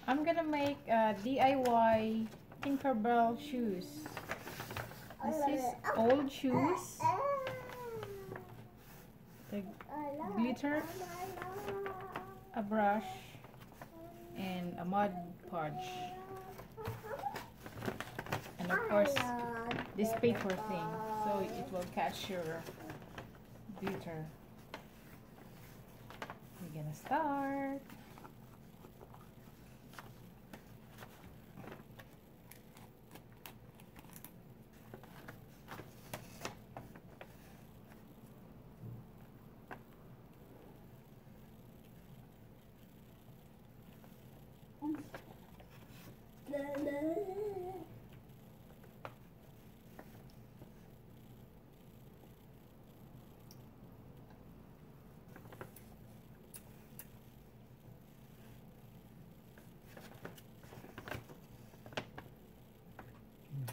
I'm gonna make DIY Tinkerbell shoes. This is old shoes. The glitter, a brush, and a mud podge. And of course, this paper thing, so it will catch your glitter. We're gonna start.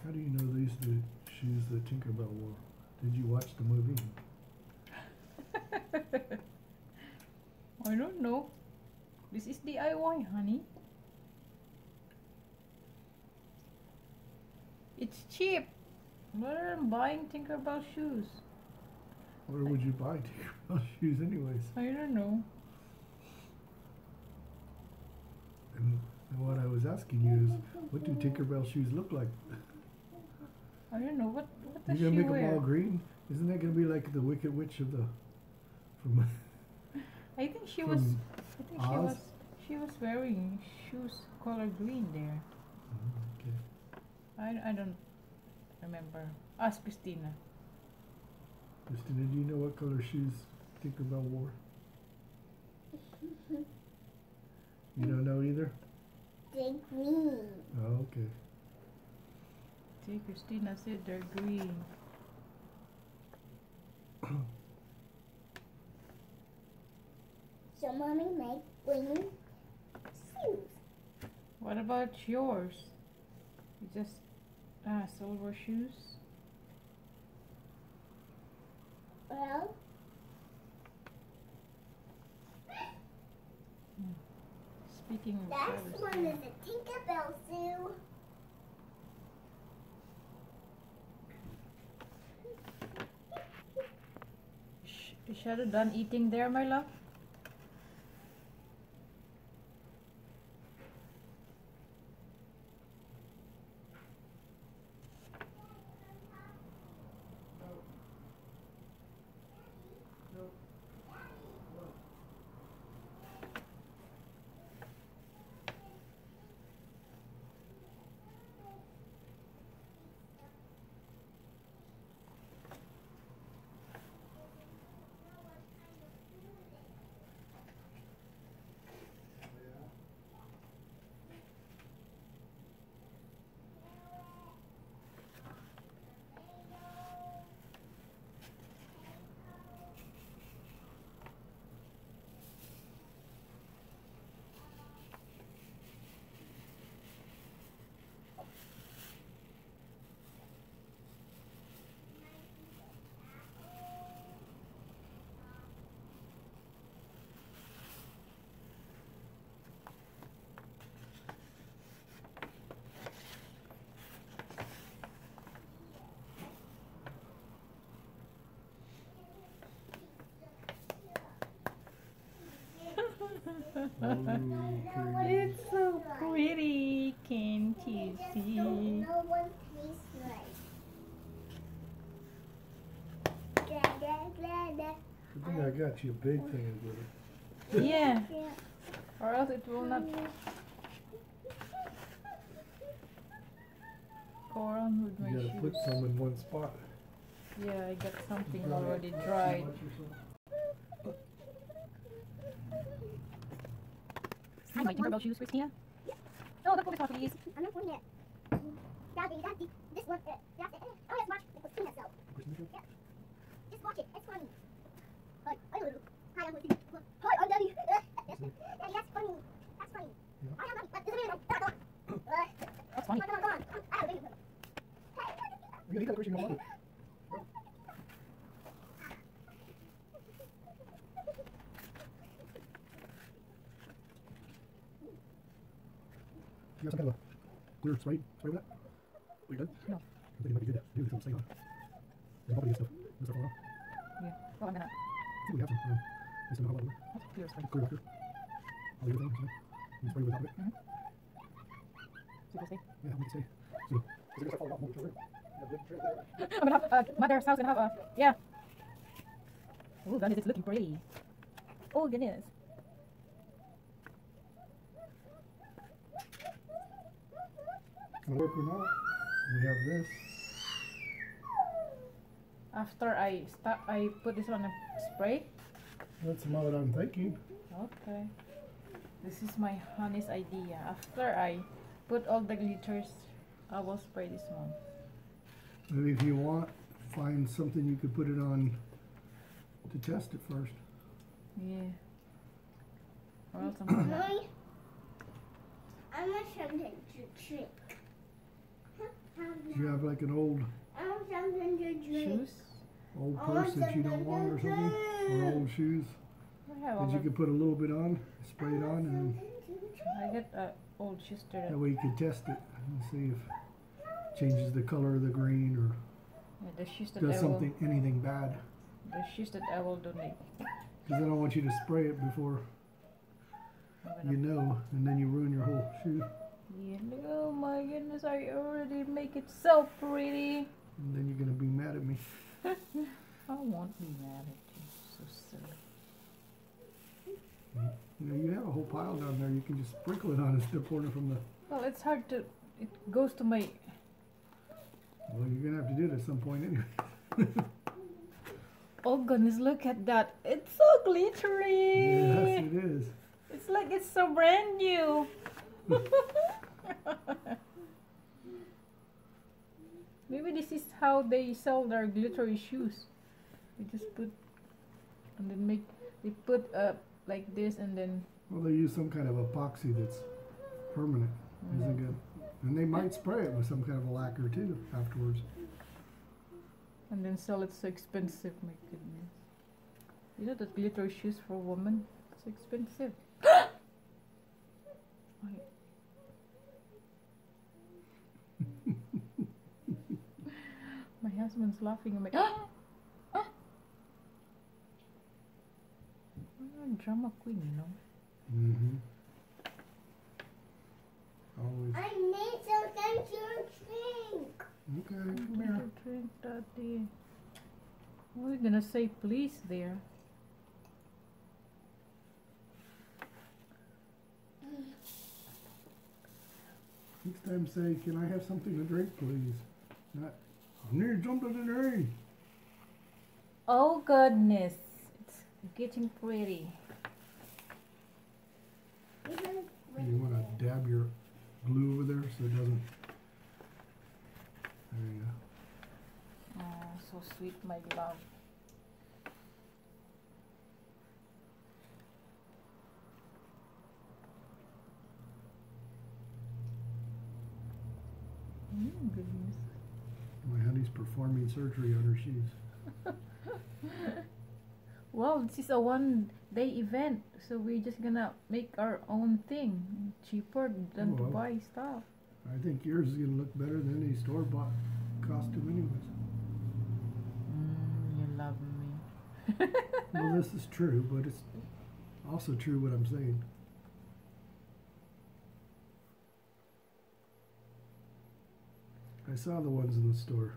How do you know these are the shoes that Tinkerbell wore? Did you watch the movie? I don't know. This is DIY, honey. It's cheap. Rather than buying Tinkerbell shoes. Where would you buy Tinkerbell shoes anyways? I don't know. And what I was asking you is, what do Tinkerbell shoes look like? I don't know. What does You're she gonna make wear? them all green? Isn't that gonna be like the Wicked Witch of the from? I think she was. From I think Oz? she was wearing shoes color green there. Okay. I don't remember. Ask Christina. Christina, do you know what color shoes Tinkerbell wore? You don't know either? They're green. Oh, okay. See, Christina said they're green. So mommy make green shoes. What about yours? You just silver shoes? Well, Speaking of that silver one shoes. is a Tinkerbell shoe. Is Shadow done eating there, my love? Okay. It's so pretty, can't you see? No one tastes right. I think I got you a big thing of glitter. Yeah, or else it will not go on with my You gotta shoes. put some in one spot. Yeah, I got something already dried. Hi, my Tinkerbell shoes, Christina. Oh, look at this one, please. I'm not putting it. Daddy, this one. Oh, let's watch it. Christina so. Yeah. Just watch it. It's funny. Hi, I'm Christina. Hi, I'm Daddy. Daddy, that's funny. That's funny. Yeah. I am Daddy. But this is me. That's funny. Come on. I don't think You got Christian water. You got some kind of a clear spray with that? Oh, you did? No. I think it might be good to do some stuff. There's a bunch of stuff. This stuff all around. Yeah. Well, I'm gonna. I think we have some. Based on how about That's clear spray. clear after. All the other things, you spray with the top of it. Super safe. Yeah, we can say. So, is it gonna start falling off more each other? I'm gonna have mother's house gonna have yeah. Oh goodness, it's looking pretty. Oh goodness. Gonna work or not? We have this. After I put this on a spray. That's what I'm thinking. Okay. This is my honest idea. After I put all the glitters, I will spray this one. Maybe if you want, find something you could put it on to test it first. Yeah. Or else I'm gonna. Mommy, I want something to drink. Do you have like an old I want something to drink. Shoes? old purse that you don't want or something? Or old shoes I have that you could put a little bit on, spray it on, and I get old shoes there. that way you could test it and see if it changes the color of the green or Yeah, the shoes that does I will. something, anything bad. The shoes that I will donate. Because I don't want you to spray it before I'm gonna. you know, and then you ruin your whole shoe. Yeah, oh my goodness, I already make it so pretty. And then you're going to be mad at me. I won't be mad at you. So silly. You know, you have a whole pile down there. You can just sprinkle it on instead of pouring it from the... Well, it's hard to. It goes to my. Well, you're going to have to do it at some point anyway. Oh goodness, look at that. It's so glittery. Yes, it is. It's like it's so brand new. Maybe this is how they sell their glittery shoes. They just put and then they put like this and then Well, they use some kind of epoxy that's permanent. Isn't good. And they might spray it with some kind of a lacquer too afterwards. sell it so expensive. My goodness. You know that glittery shoes for women? It's expensive. My husband's laughing. I'm like, I'm a drama queen, you know. Mm-hmm. Always. I need something to drink. Okay, come here. Drink, Daddy. What are we gonna say please there? Next time say, can I have something to drink, please? Not, I need something to drink. Oh goodness, it's getting pretty. You want to dab your glue over there so it doesn't... There you go. Oh, so sweet, my love. Goodness. My honey's performing surgery on her shoes. Well, this is a one-day event, so we're just gonna make our own thing. Cheaper than to Well. buy stuff. I think yours is going to look better than any store-bought costume anyways. You love me. Well, this is true, but it's also true what I'm saying. I saw the ones in the store.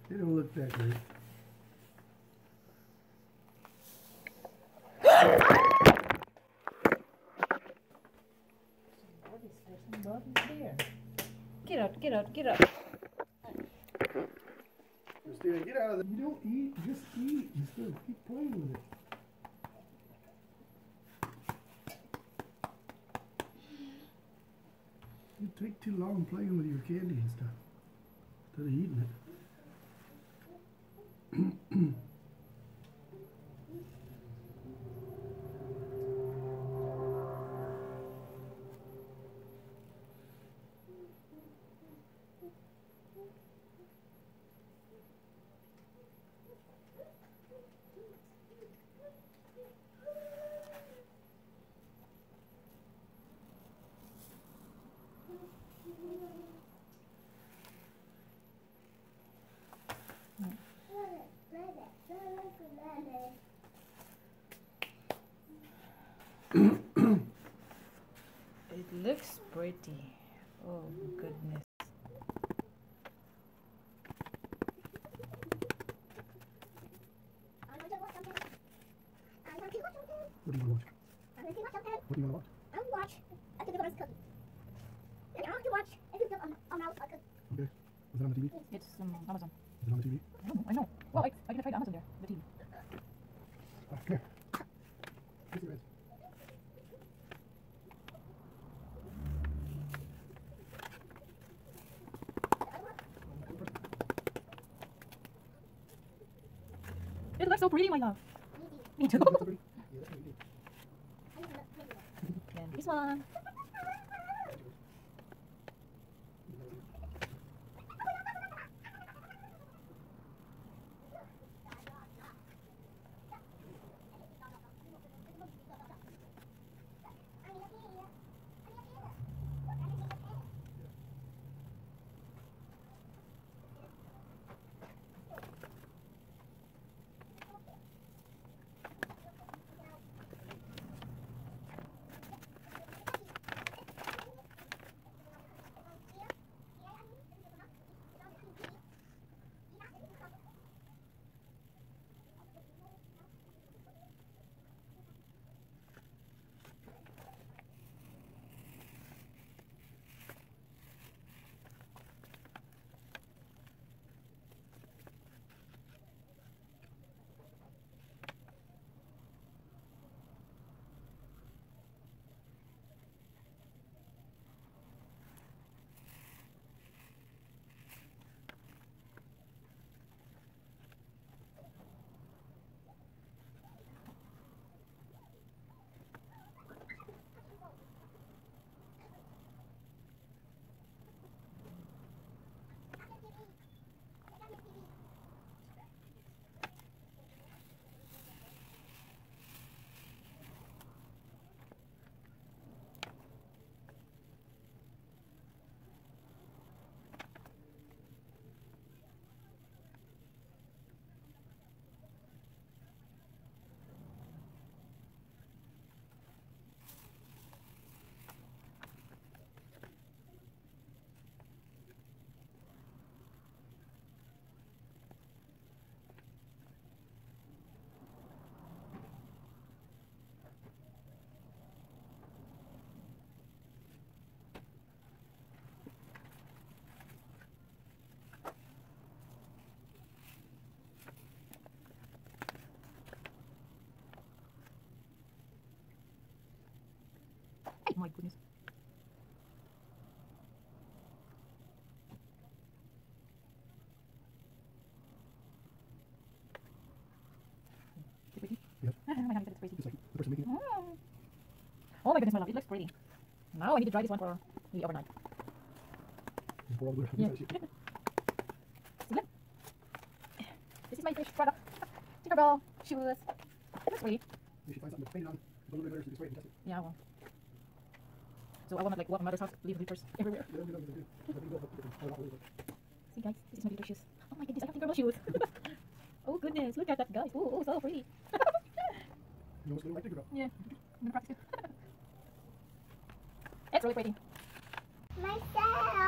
They don't look that great. Somebody's there. Get out, get out, get out. Christina, get out of there. You don't eat, just eat instead of keep playing with it. You take too long playing with your candy and stuff instead of eating it. It looks pretty. Oh goodness. I'm going to watch something. I'm going to watch something. What do you want to watch? I'm going to watch something. What do you want to watch? I want to watch a Tinkerbell cookie. And I want to watch a Tinkerbell on mouse cookie. Okay. Was it on the TV? It's Amazon. Is it on the TV? I don't know. I know. Well, I can try the Amazon there. The TV. Oh, come here. Kiss your head. It looks so pretty, my love. Me too. That's so pretty. Yeah, that's pretty. And this one. Oh my goodness. Is it pretty? Yep. My hand is pretty. Just like the person making it. Oh my goodness, my love, it looks pretty. Now I need to dry this one for maybe overnight. Just pour all the way around Yeah. that shit. See it? This is my finished product. Tinkerbell Shoes. It looks pretty. You should find something to paint it on. Go look at letters and spray it and test it. Yeah, well. So I will not like walk my mother's house, leave glitters everywhere. Yeah, that'd be good. Let me go up different. Oh, not really, but See guys, this is my glitter shoes. Oh my goodness, I have Tinkerbell shoes. Oh goodness, look at that guys. Oh, so pretty. you almost look like Tinkerbell. Yeah, I'm gonna practice it. It's really pretty. Myself.